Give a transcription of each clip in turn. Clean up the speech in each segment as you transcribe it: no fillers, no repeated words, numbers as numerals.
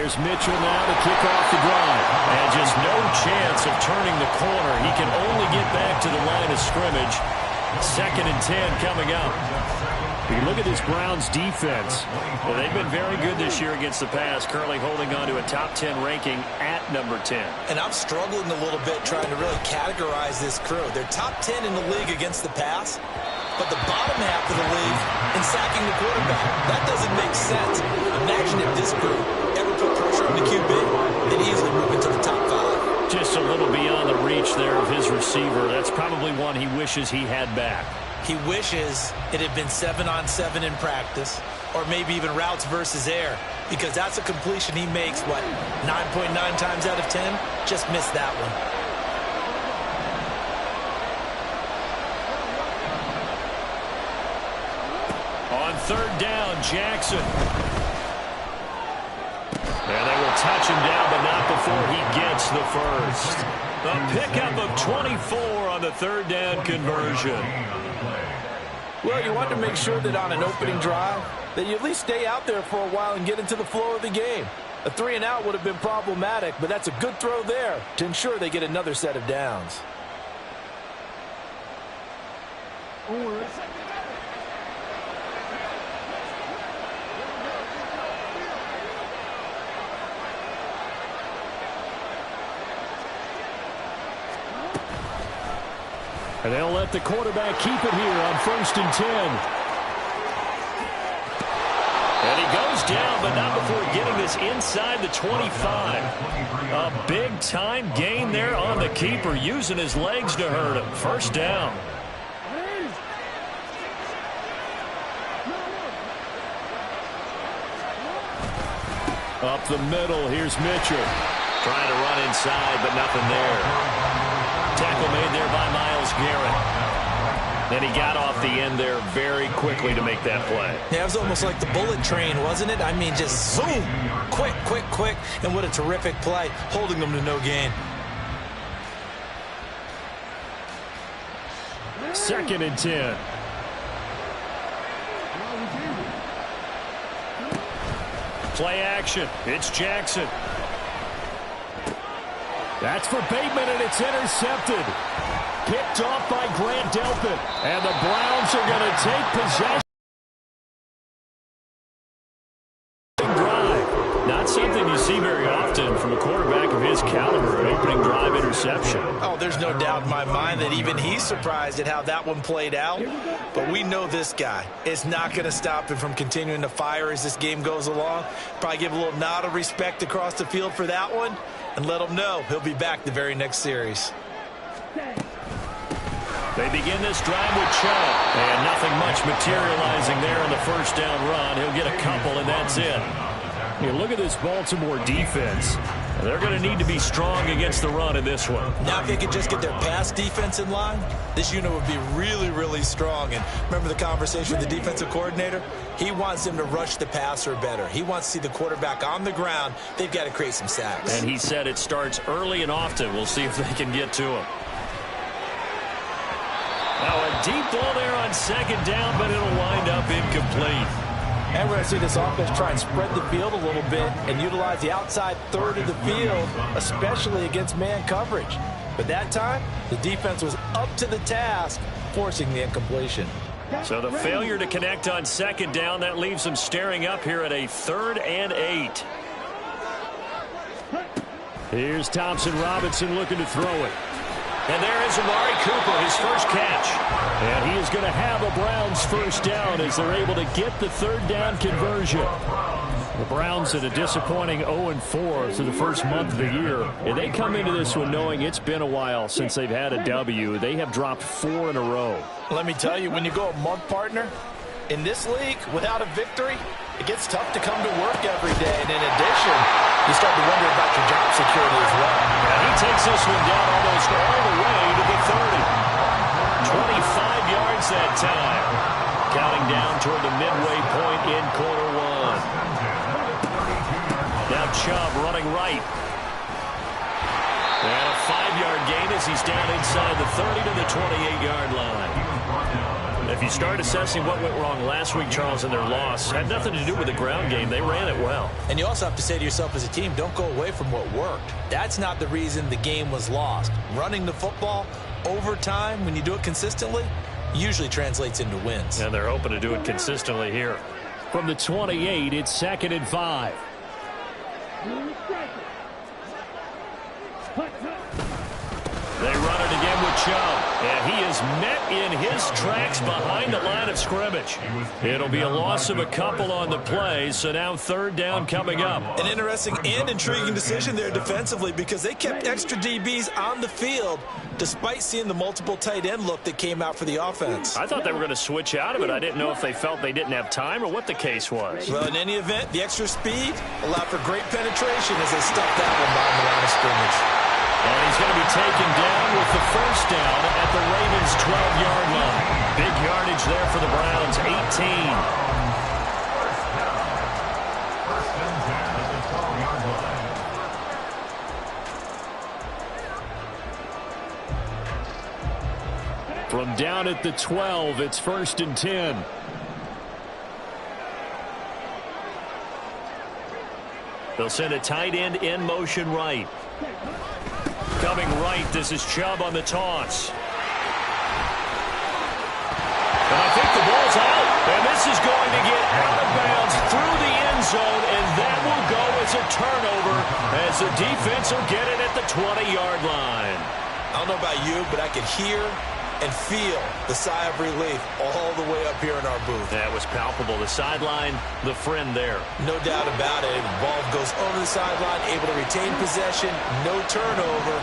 There's Mitchell now to kick off the drive. And just no chance of turning the corner. He can only get back to the line of scrimmage. 2nd and 10 coming up. You look at this Browns defense. Well, they've been very good this year against the pass, currently holding on to a top 10 ranking at number 10. And I'm struggling a little bit trying to really categorize this crew. They're top 10 in the league against the pass, but the bottom half of the league in sacking the quarterback. That doesn't make sense. Imagine if this group ever put pressure on the QB, they'd easily move into the top 5. Just a little beyond the reach there of his receiver. That's probably one he wishes he had back. He wishes it had been 7-on-7 in practice, or maybe even routes versus air, because that's a completion he makes, 9.9 times out of 10? Just missed that one. On 3rd down, Jackson. And they will touch him down, but not before he gets the first. A pickup of 24 on the 3rd down conversion. Well, you want to make sure that on an opening drive that you at least stay out there for a while and get into the flow of the game. A 3-and-out would have been problematic, but that's a good throw there to ensure they get another set of downs. And they'll let the quarterback keep it here on 1st and 10. And he goes down, but not before getting this inside the 25. A big-time gain there on the keeper, using his legs to hurt him. 1st down. Up the middle, here's Mitchell. Trying to run inside, but nothing there. Tackle made there by Myles Garrett. And he got off the end there very quickly to make that play. Yeah, it was almost like the bullet train, wasn't it? I mean, just zoom. Quick, quick, quick. And what a terrific play, holding them to no gain. 2nd and 10. Play action. It's Jackson. That's for Bateman, and it's intercepted. Picked off by Grant Delpit. And the Browns are going to take possession. Drive. Not something you see very often from a quarterback of his caliber, an opening drive interception. Oh, there's no doubt in my mind that even he's surprised at how that one played out. But we know this guy is not going to stop him from continuing to fire as this game goes along. Probably give a little nod of respect across the field for that one. And let him know he'll be back the very next series. They begin this drive with Chubb. And nothing much materializing there in the 1st down run. He'll get a couple, and that's it. You look at this Baltimore defense. They're going to need to be strong against the run in this one. Now if they could just get their pass defense in line, this unit would be really, really strong. And remember the conversation with the defensive coordinator? He wants them to rush the passer better. He wants to see the quarterback on the ground. They've got to create some sacks. And he said it starts early and often. We'll see if they can get to him. Now a deep ball there on 2nd down, but it'll wind up incomplete. And we're going to see this offense try and spread the field a little bit and utilize the outside 3rd of the field, especially against man coverage. But that time, the defense was up to the task, forcing the incompletion. So the failure to connect on 2nd down, that leaves them staring up here at a 3rd and 8. Here's Thompson Robinson looking to throw it. And there is Amari Cooper, his first catch. And he is going to have a Browns 1st down as they're able to get the 3rd down conversion. The Browns at a disappointing 0-4 through the first month of the year. And they come into this one knowing it's been a while since they've had a W. They have dropped 4 in a row. Let me tell you, when you go a month, partner, in this league, without a victory, it gets tough to come to work every day. And in addition, you start to wonder about your job security as well. And he takes this one down almost all the way to the 30. 25 yards that time. Counting down toward the midway point in quarter 1. Now Chubb running right. And a 5-yard gain as he's down inside the 30 to the 28-yard line. If you start assessing what went wrong last week, Charles, in their loss, it had nothing to do with the ground game. They ran it well. And you also have to say to yourself as a team, don't go away from what worked. That's not the reason the game was lost. Running the football over time, when you do it consistently, usually translates into wins. And they're hoping to do it consistently here. From the 28, it's 2nd and 5. They run it again with Chubb, and he is met in his tracks behind the line of scrimmage. It'll be a loss of a couple on the play, so now 3rd down coming up. An interesting and intriguing decision there defensively because they kept extra DBs on the field despite seeing the multiple tight end look that came out for the offense. I thought they were going to switch out of it. I didn't know if they felt they didn't have time or what the case was. Well, in any event, the extra speed allowed for great penetration as they stuffed that one behind the line of scrimmage. And he's going to be taken down with the 1st down at the Ravens' 12-yard line. Big yardage there for the Browns, 18. From down at the 12, it's 1st and 10. They'll send a tight end in motion right. Coming right, this is Chubb on the toss. And I think the ball's out. And this is going to get out of bounds through the end zone, and that will go as a turnover as the defense will get it at the 20-yard line. I don't know about you, but I could hear and feel the sigh of relief all the way up here in our booth. That was palpable. The sideline, the friend there. No doubt about it. The ball goes over the sideline, able to retain possession, no turnover.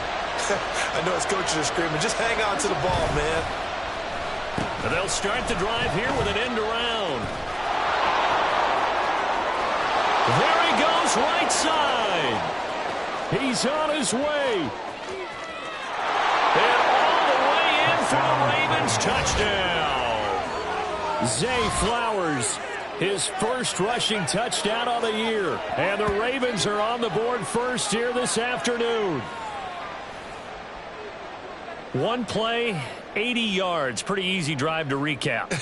I know his coaches are screaming, just hang on to the ball, man. And they'll start the drive here with an end around. There he goes, right side. He's on his way. And all the way in for the Ravens touchdown. Zay Flowers, his first rushing touchdown of the year. And the Ravens are on the board first here this afternoon. One play, 80 yards. Pretty easy drive to recap.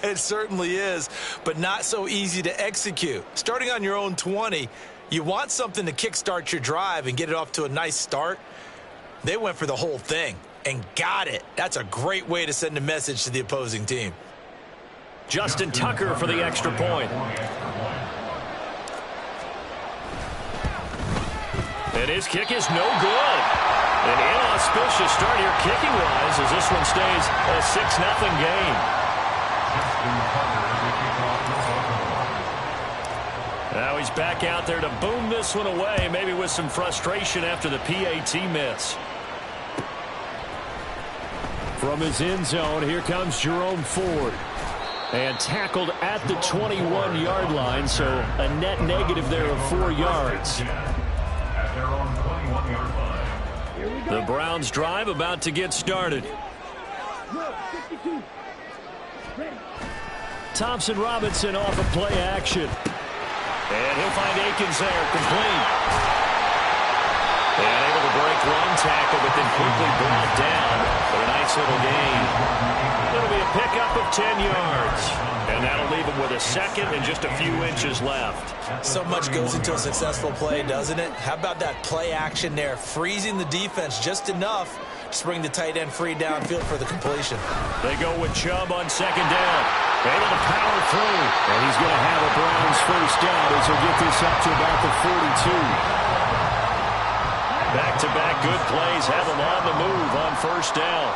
It certainly is, but not so easy to execute. Starting on your own 20, you want something to kickstart your drive and get it off to a nice start. They went for the whole thing and got it. That's a great way to send a message to the opposing team. Justin Tucker for the extra point. And his kick is no good. An inauspicious start here kicking-wise as this one stays a 6-0 game. Now he's back out there to boom this one away, maybe with some frustration after the PAT miss. From his end zone, here comes Jerome Ford. And tackled at the 21-yard line, so a net negative there of 4 yards. The Browns drive about to get started. Thompson Robinson off of play action. And he'll find Akins there, complete. And able to break one tackle, but then quickly brought down for a nice little gain. It'll be a pickup of 10 yards. And that'll leave him with a second and just a few inches left. So much goes into a successful play, doesn't it? How about that play action there, freezing the defense just enough to bring the tight end free downfield for the completion. They go with Chubb on 2nd down. Able to power through. And he's going to have a Browns first down as he'll get this up to about the 42. Back-to-back good plays have him on the move on first down.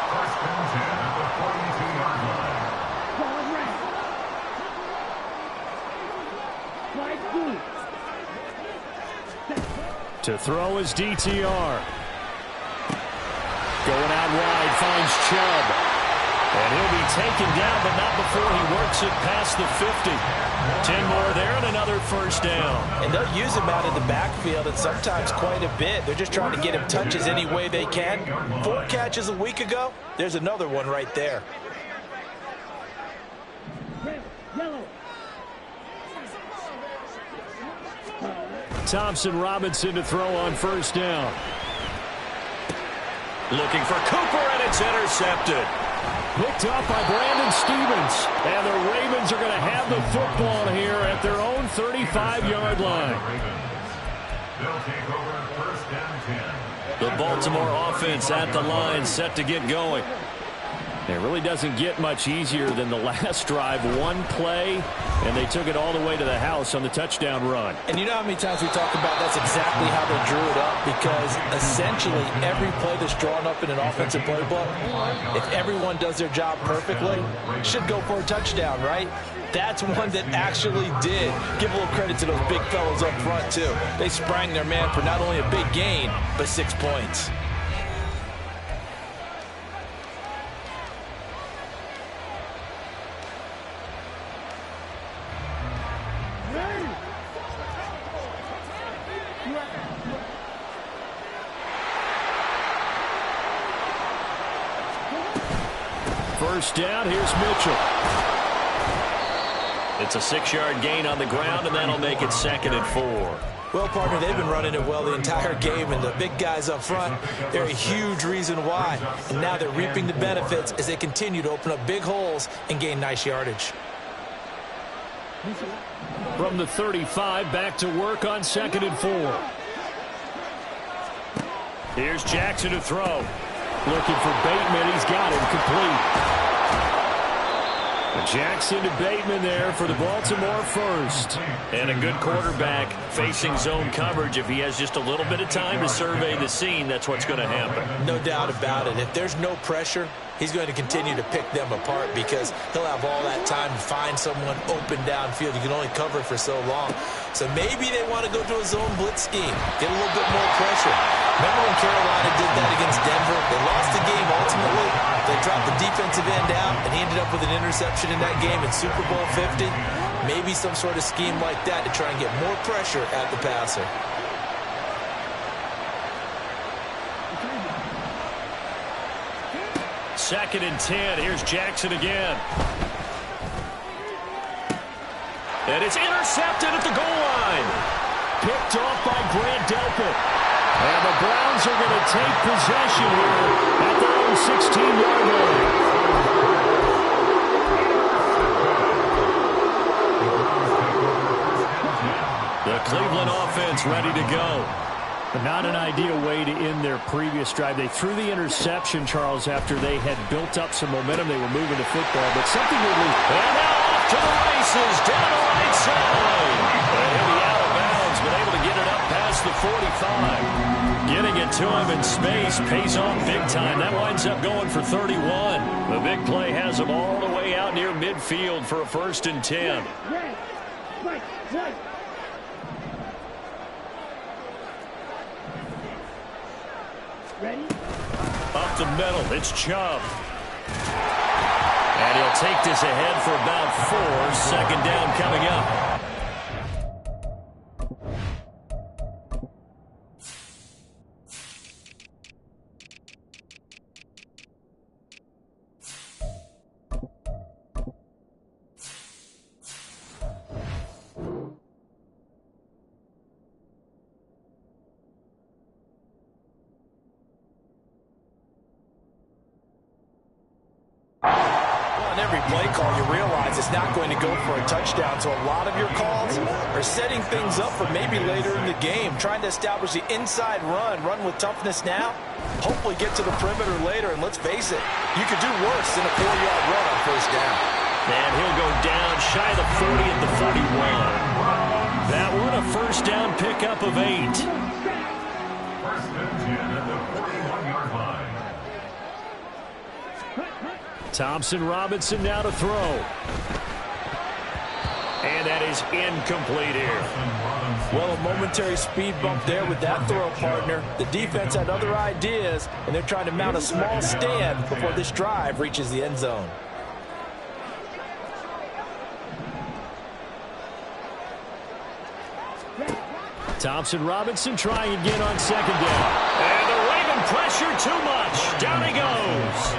To throw his DTR. Going out wide, finds Chubb. And he'll be taken down, but not before he works it past the 50. 10 more there and another first down. And they'll use him out in the backfield and sometimes quite a bit. They're just trying to get him touches any way they can. 4 catches a week ago. There's another one right there. Thompson Robinson to throw on first down. Looking for Cooper, and it's intercepted. Picked up by Brandon Stevens. And the Ravens are going to have the football here at their own 35-yard line. They'll take over first and 10. The Baltimore offense at the line, set to get going. It really doesn't get much easier than the last drive. One play, and they took it all the way to the house on the touchdown run. And you know how many times we talk about that's exactly how they drew it up, because essentially every play that's drawn up in an offensive playbook, if everyone does their job perfectly, should go for a touchdown, right? That's one that actually did. Give a little credit to those big fellows up front, too. They sprang their man for not only a big gain, but 6 points. First down, here's Mitchell. It's a 6-yard gain on the ground, and that'll make it 2nd and 4. Well, partner, they've been running it well the entire game, and the big guys up front, they're a huge reason why. And now they're reaping the benefits as they continue to open up big holes and gain nice yardage. From the 35, back to work on 2nd and 4. Here's Jackson to throw. Looking for Bateman. He's got him complete. Jackson to Bateman there for the Baltimore first. And a good quarterback facing zone coverage. If he has just a little bit of time to survey the scene, that's what's going to happen. No doubt about it. If there's no pressure, he's going to continue to pick them apart because he'll have all that time to find someone open downfield. You can only cover for so long. So maybe they want to go to a zone blitz scheme, get a little bit more pressure. Remember when Carolina did that against Denver? They lost the game ultimately. They dropped the defensive end out, and he ended up with an interception in that game in Super Bowl 50. Maybe some sort of scheme like that to try and get more pressure at the passer. Second and 10. Here's Jackson again. And it's intercepted at the goal line. Picked off by Grant Delpit. And the Browns are going to take possession here at their own 16-yard line. The Cleveland offense ready to go. But not an ideal way to end their previous drive. They threw the interception, Charles, after they had built up some momentum. They were moving the football, but something really... And now off to the races, down the right side. And he'll be out of bounds, but able to get it up past the 45. Getting it to him in space pays off big time. That winds up going for 31. The big play has him all the way out near midfield for a 1st and 10. Ready? Up the middle, it's Chubb. And he'll take this ahead for about 4. 2nd down coming up. Play call, you realize it's not going to go for a touchdown, so a lot of your calls are setting things up for maybe later in the game, trying to establish the inside run with toughness now, hopefully get to the perimeter later, and let's face it, you could do worse than a 4-yard run on 1st down. And he'll go down shy of the 40 at the 41. That one a 1st down pickup of 8. 1st and 10 at the 41-yard line. Thompson Robinson now to throw. And that is incomplete here. Well, a momentary speed bump there with that throw, partner. The defense had other ideas, and they're trying to mount a small stand before this drive reaches the end zone. Thompson Robinson trying again on 2nd down. And the Raven pressure too much. Down he goes.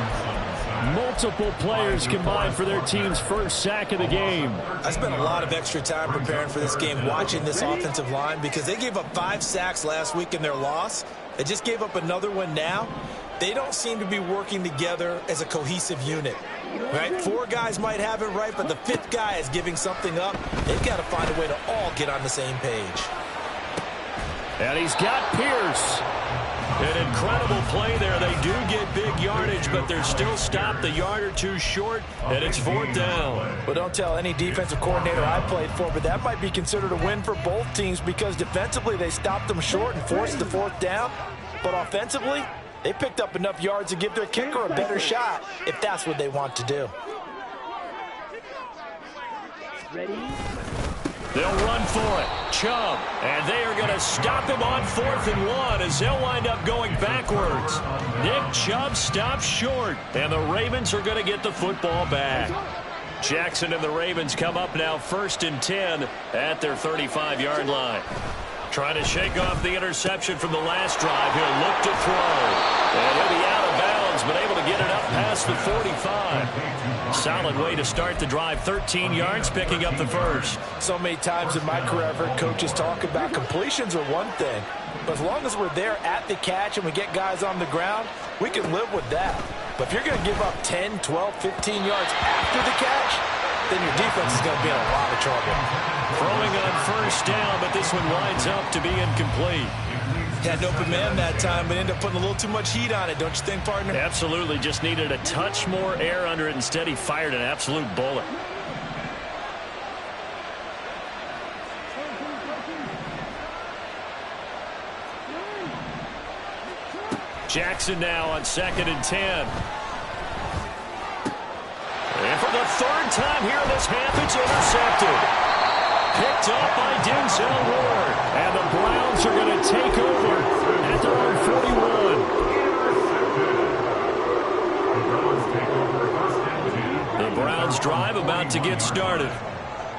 Multiple players combined for their team's 1st sack of the game. I spent a lot of extra time preparing for this game, watching this offensive line, because they gave up 5 sacks last week in their loss. They just gave up another one now. they don't seem to be working together as a cohesive unit. Right? 4 guys might have it right, but the 5th guy is giving something up. They've got to find a way to all get on the same page. And he's got Pierce. An incredible play there. They do get big yardage, but they're still stopped a yard or two short, and it's 4th down. Well, don't tell any defensive coordinator I played for, but that might be considered a win for both teams because defensively they stopped them short and forced the 4th down. But offensively, they picked up enough yards to give their kicker a better shot if that's what they want to do. Ready? They'll run for it. Chubb. And they are going to stop him on 4th and 1 as they'll wind up going backwards. Nick Chubb stops short. And the Ravens are going to get the football back. Jackson and the Ravens come up now 1st and 10 at their 35-yard line. Trying to shake off the interception from the last drive. He'll look to throw. And he'll be out of bounds, but able to get it up past the 45. Solid way to start the drive. 13 yards, picking up the first. So many times in my career, I've heard coaches talk about completions are one thing. But as long as we're there at the catch and we get guys on the ground, we can live with that. But if you're going to give up 10, 12, 15 yards after the catch, then your defense is going to be in a lot of trouble. Throwing on 1st down, but this one winds up to be incomplete. Had an open man that time, but ended up putting a little too much heat on it, don't you think, partner? Absolutely. Just needed a touch more air under it. Instead, he fired an absolute bullet. Jackson now on 2nd and 10. And for the 3rd time here in this half, it's intercepted. Picked up by Denzel Ward. And the Browns are going to take over at their own 41. The Browns drive about to get started.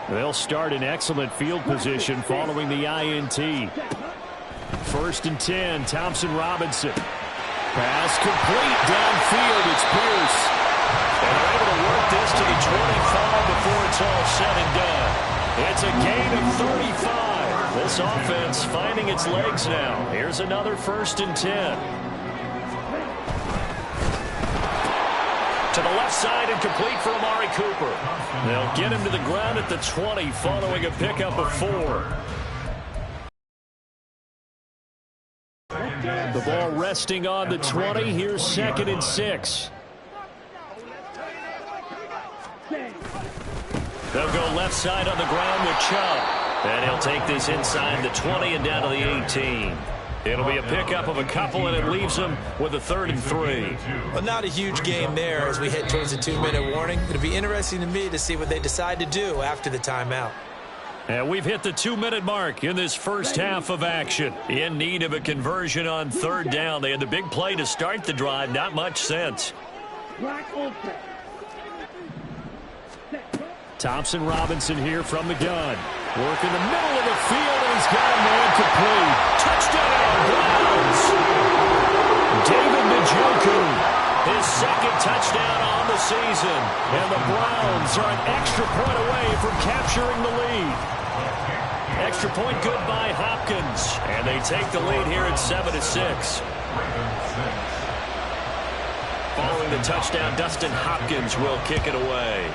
They'll start in excellent field position following the INT. 1st and 10, Thompson Robinson. Pass complete downfield. It's Pierce. And they're able to work this to the 25 before it's all said and done. It's a gain of 35. This offense finding its legs now. Here's another 1st and 10. To the left side and complete for Amari Cooper. They'll get him to the ground at the 20 following a pickup of 4. The ball resting on the 20. Here's 2nd and 6. They'll go left side on the ground with Chubb. And he'll take this inside the 20 and down to the 18. It'll be a pickup of a couple, and it leaves them with a 3rd and 3. Well, not a huge game there as we head towards the 2-minute warning. It'll be interesting to me to see what they decide to do after the timeout. And we've hit the 2-minute mark in this first half of action. In need of a conversion on 3rd down. They had the big play to start the drive. Not much sense. Thompson Robinson here from the gun. Work in the middle of the field, and he's got a man complete. Touchdown, Browns! David Njoku, his 2nd touchdown on the season. And the Browns are an extra point away from capturing the lead. Extra point good by Hopkins. And they take the lead here at 7-6. Following the touchdown, Dustin Hopkins will kick it away.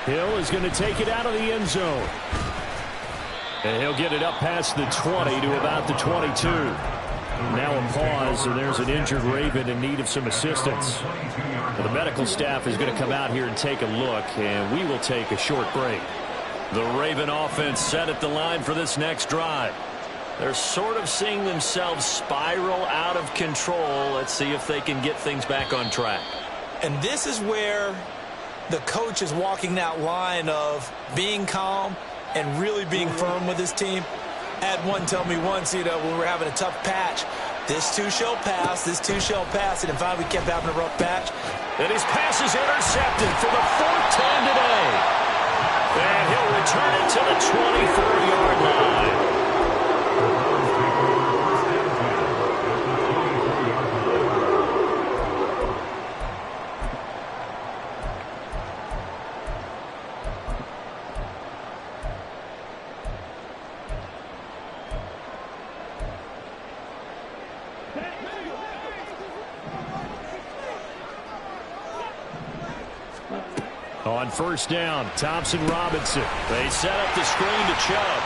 Hill is going to take it out of the end zone. And he'll get it up past the 20 to about the 22. Now a pause, and there's an injured Raven in need of some assistance. Well, the medical staff is going to come out here and take a look, and we will take a short break. The Raven offense set at the line for this next drive. They're sort of seeing themselves spiral out of control. Let's see if they can get things back on track. And this is where the coach is walking that line of being calm and really being firm with his team. Had one tell me once, when we were having a tough patch, this too shall pass, this too shall pass, and in fact we kept having a rough patch. And his pass is intercepted for the 4th time today. And he'll return it to the 24-yard line. On first down, Thompson-Robinson. They set up the screen to Chubb.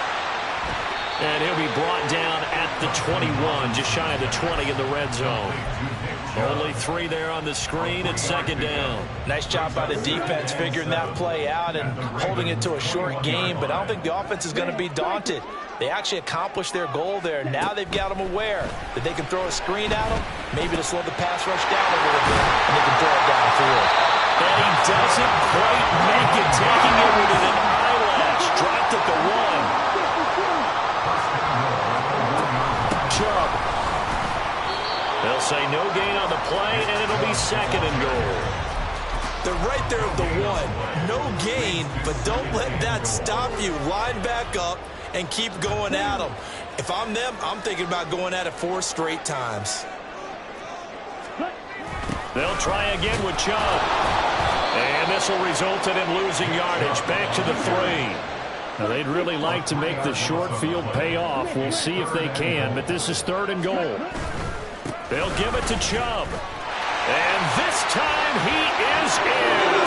And he'll be brought down at the 21, just shy of the 20 in the red zone. Only 3 there on the screen at second down. Nice job by the defense figuring that play out and holding it to a short game, but I don't think the offense is going to be daunted. They actually accomplished their goal there. Now they've got them aware that they can throw a screen at them, maybe to slow the pass rush down a little bit, and they can throw it downfield. And he doesn't quite make it, taking it within an eyelash. Dropped at the 1. Chubb. They'll say no gain on the play, and it'll be second and goal. They're right there at the 1. No gain, but don't let that stop you. Line back up and keep going at them. If I'm them, I'm thinking about going at it 4 straight times. They'll try again with Chubb. And this will result in him losing yardage. Back to the 3. Now, they'd really like to make the short field pay off. We'll see if they can, but this is third and goal. They'll give it to Chubb. And this time he is in.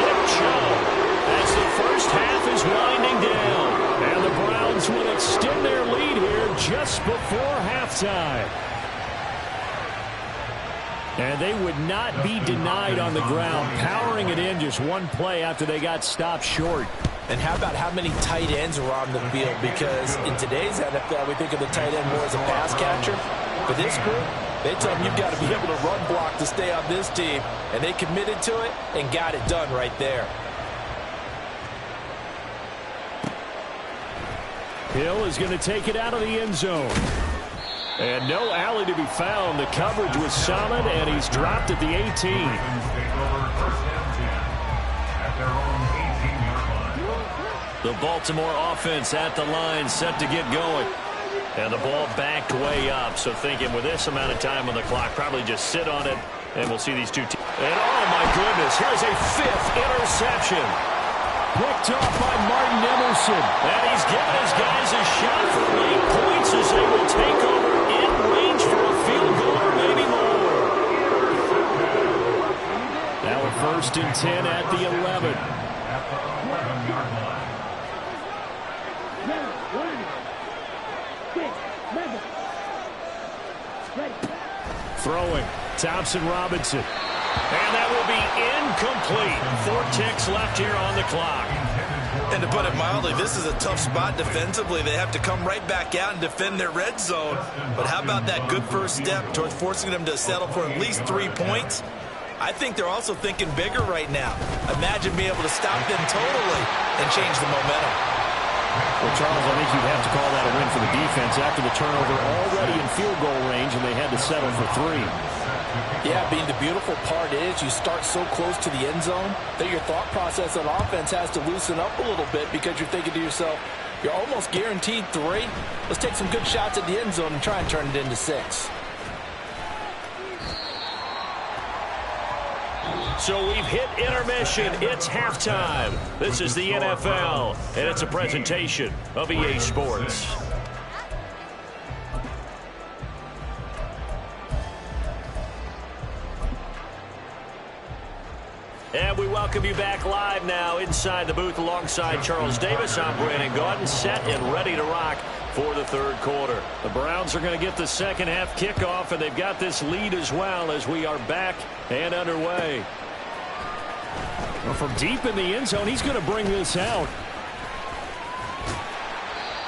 Nick Chubb, as the first half is winding down. And the Browns will extend their lead here just before halftime. And they would not be denied on the ground, powering it in just one play after they got stopped short. And how about how many tight ends are on the field? Because in today's NFL, we think of the tight end more as a pass catcher. For this group, they tell them you've got to be able to run block to stay on this team. And they committed to it and got it done right there. Hill is going to take it out of the end zone. And no alley to be found. The coverage was solid, and he's dropped at the 18. The Baltimore offense at the line, set to get going. And the ball backed way up. So thinking with this amount of time on the clock, probably just sit on it, and we'll see these two teams. And oh, my goodness, here's a 5th interception. Picked off by Martin Emerson. And he's given his guys a shot for late points as they will take over in range for a field goal or maybe more. Now a 1st and 10 at the 11. Throwing, Thompson-Robinson. And that will be incomplete. 4 ticks left here on the clock. And to put it mildly, this is a tough spot defensively. They have to come right back out and defend their red zone. But how about that good first step towards forcing them to settle for at least 3 points? I think they're also thinking bigger right now. Imagine being able to stop them totally and change the momentum. Well, Charles, I think you'd have to call that a win for the defense after the turnover already in field goal range, and they had to settle for 3. Yeah, Bean, the beautiful part is you start so close to the end zone that your thought process on offense has to loosen up a little bit because you're thinking to yourself, you're almost guaranteed 3. Let's take some good shots at the end zone and try and turn it into 6. So we've hit intermission. It's halftime. This is the NFL, and it's a presentation of EA Sports. And we welcome you back live now inside the booth alongside Charles Davis. I'm Brandon Gotw, set and ready to rock for the 3rd quarter. The Browns are going to get the second half kickoff, and they've got this lead as well as we are back and underway. Well, from deep in the end zone, he's going to bring this out.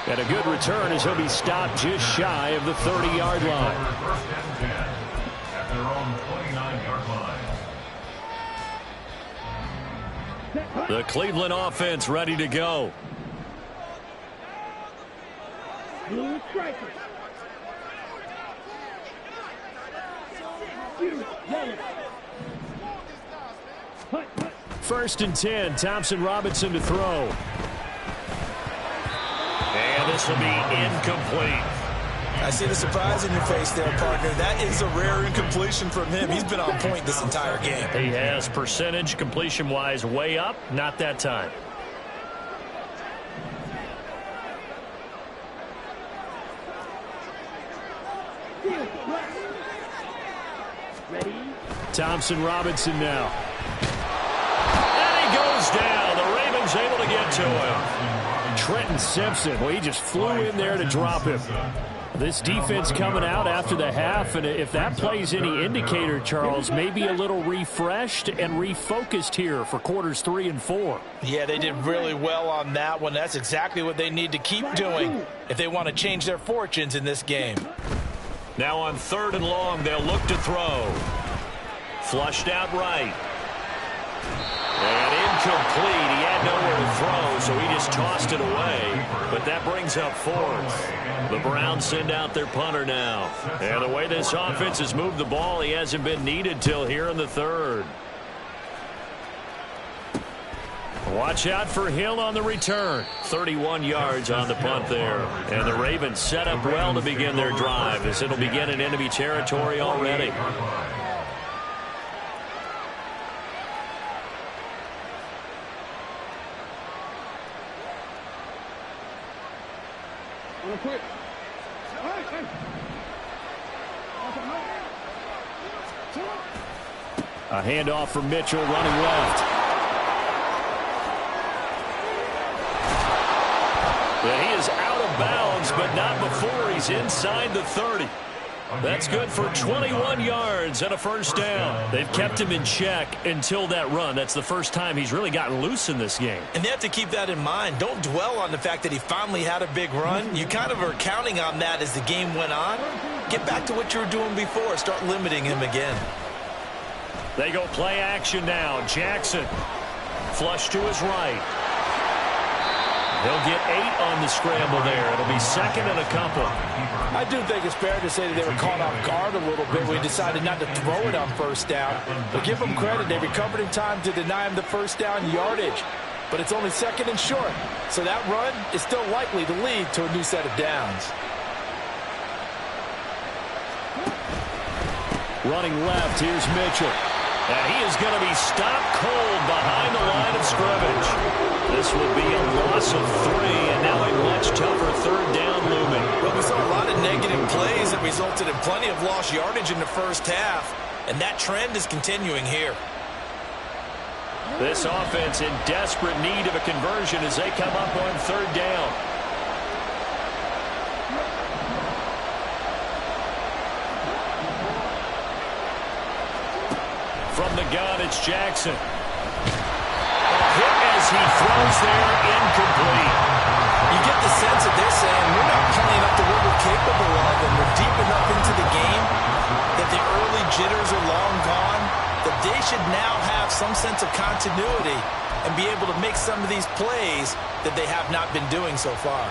And a good return as he'll be stopped just shy of the 30-yard line. 1st and 10 at their own 29-yard line. The Cleveland offense ready to go. Blue striker. Yellow. 1st and 10. Thompson-Robinson to throw. And this will be incomplete. I see the surprise in your face there, partner. That is a rare incompletion from him. He's been on point this entire game. He has percentage completion-wise way up. Not that time. Field, black. Ready? Thompson Robinson now. And he goes down. The Ravens able to get to him. Trenton Simpson, well, he just flew in there to drop him. This defense coming out after the half, and if that plays any indicator, Charles, maybe a little refreshed and refocused here for quarters 3 and 4. Yeah, they did really well on that one. That's exactly what they need to keep doing if they want to change their fortunes in this game. Now on 3rd and long, they'll look to throw. Flushed out right. And incomplete. He had nowhere to throw, so he just tossed it away. But that brings up 4th. The Browns send out their punter now. And the way this offense has moved the ball, he hasn't been needed till here in the 3rd. Watch out for Hill on the return. 31 yards on the punt there. And the Ravens set up well to begin their drive, as it'll begin in enemy territory already. A handoff from Mitchell running left. Well, he is out of bounds, but not before he's inside the 30. That's good for 21 yards and a first down. They've kept him in check until that run. That's the first time he's really gotten loose in this game. And they have to keep that in mind. Don't dwell on the fact that he finally had a big run. You kind of are counting on that as the game went on. Get back to what you were doing before. Start limiting him again. They go play action now. Jackson flush to his right. He'll get 8 on the scramble there. It'll be 2nd and a couple. I do think it's fair to say that they were caught off guard a little bit when he decided not to throw it on 1st down. But give them credit. They recovered in time to deny him the 1st down yardage. But it's only 2nd and short. So that run is still likely to lead to a new set of downs. Running left, here's Mitchell. And he is going to be stopped cold behind the line of scrimmage. This will be a loss of 3, and now a much tougher 3rd down looming. Well, we saw a lot of negative plays that resulted in plenty of lost yardage in the first half, and that trend is continuing here. This offense in desperate need of a conversion as they come up on 3rd down. From the gun, it's Jackson. Hit as he throws there, incomplete. You get the sense that they're saying we're not playing up to what we're capable of, and we're deep enough into the game that the early jitters are long gone, that they should now have some sense of continuity and be able to make some of these plays that they have not been doing so far.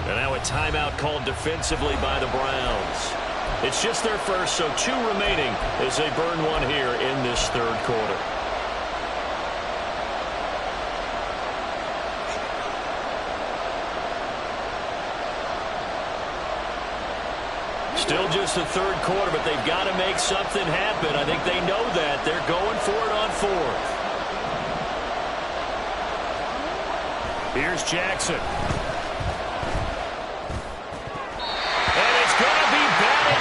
And now a timeout called defensively by the Browns. It's just their first, so 2 remaining as they burn 1 here in this 3rd quarter. Still just the 3rd quarter, but they've got to make something happen. I think they know that. They're going for it on 4th. Here's Jackson.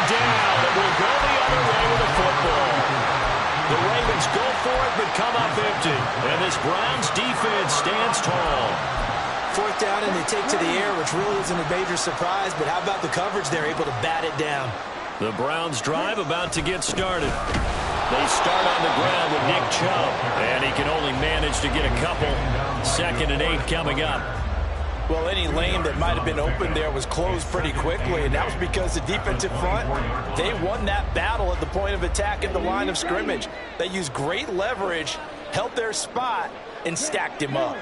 Down. It will go the other way with the football. The Ravens go for it, but come up empty. And this Browns defense stands tall. 4th down, and they take to the air, which really isn't a major surprise. But how about the coverage? They're able to bat it down. The Browns drive about to get started. They start on the ground with Nick Chubb, and he can only manage to get a couple. 2nd and 8 coming up. Well, any lane that might have been open there was closed pretty quickly, and that was because the defensive front, they won that battle at the point of attack at the line of scrimmage. They used great leverage, held their spot, and stacked him up.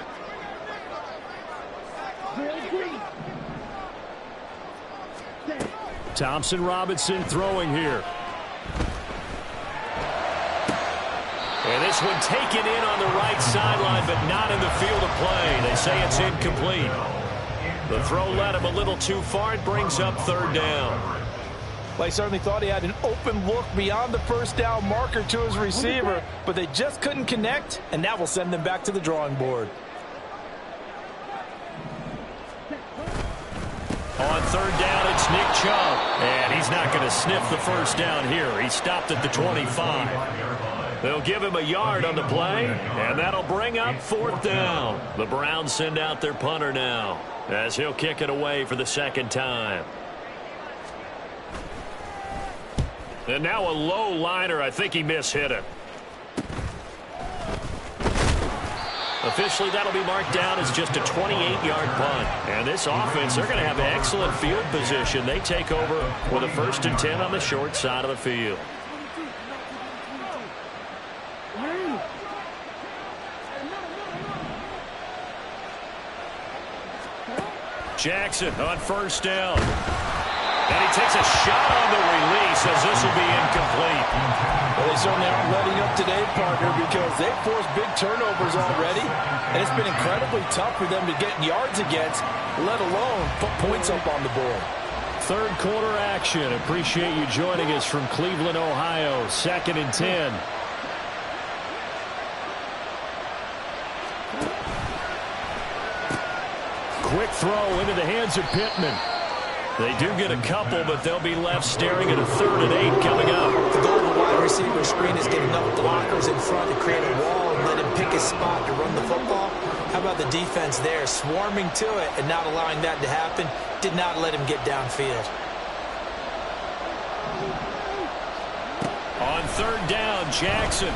Thompson Robinson throwing here. And this one taken in on the right sideline, but not in the field of play. They say it's incomplete. The throw led him a little too far. It brings up 3rd down. Well, he certainly thought he had an open look beyond the 1st down marker to his receiver, but they just couldn't connect, and that will send them back to the drawing board. On third down, it's Nick Chubb. And he's not going to sniff the first down here. He stopped at the 25. They'll give him a yard on the play, and that'll bring up fourth down. The Browns send out their punter now, as he'll kick it away for the second time. And now a low liner. I think he mishit it. Officially, that'll be marked down as just a 28-yard punt. And this offense, they're going to have excellent field position. They take over with a 1st and 10 on the short side of the field. Jackson on first down. And he takes a shot on the release as this will be incomplete. Well, they certainly aren't letting up today, partner, because they've forced big turnovers already. And it's been incredibly tough for them to get yards against, let alone put points up on the board. Third quarter action. Appreciate you joining us from Cleveland, Ohio. 2nd and 10. Quick throw into the hands of Pittman. They do get a couple, but they'll be left staring at a 3rd and 8 coming up. The goal of a wide receiver screen is get enough blockers in front to create a wall and let him pick his spot to run the football. How about the defense there, swarming to it and not allowing that to happen? Did not let him get downfield. On third down, Jackson.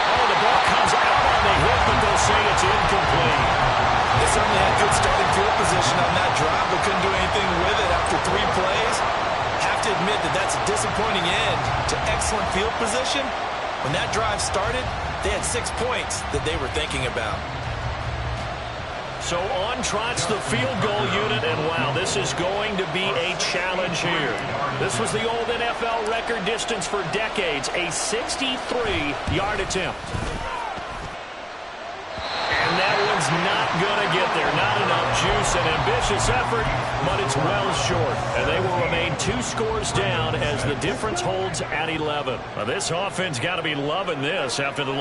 Oh, the ball comes out on the hit, but they'll say it's incomplete. They certainly had good starting field position on that drive, but couldn't do anything with it after 3 plays. Have to admit that that's a disappointing end to excellent field position. When that drive started, they had 6 points that they were thinking about. So on trots the field goal unit, and wow, this is going to be a challenge here. This was the old NFL record distance for decades, a 63-yard attempt. And that one's not going to get there. Not enough juice, an ambitious effort, but it's well short. And they will remain 2 scores down as the difference holds at 11. Now, this offense got to be loving this after the long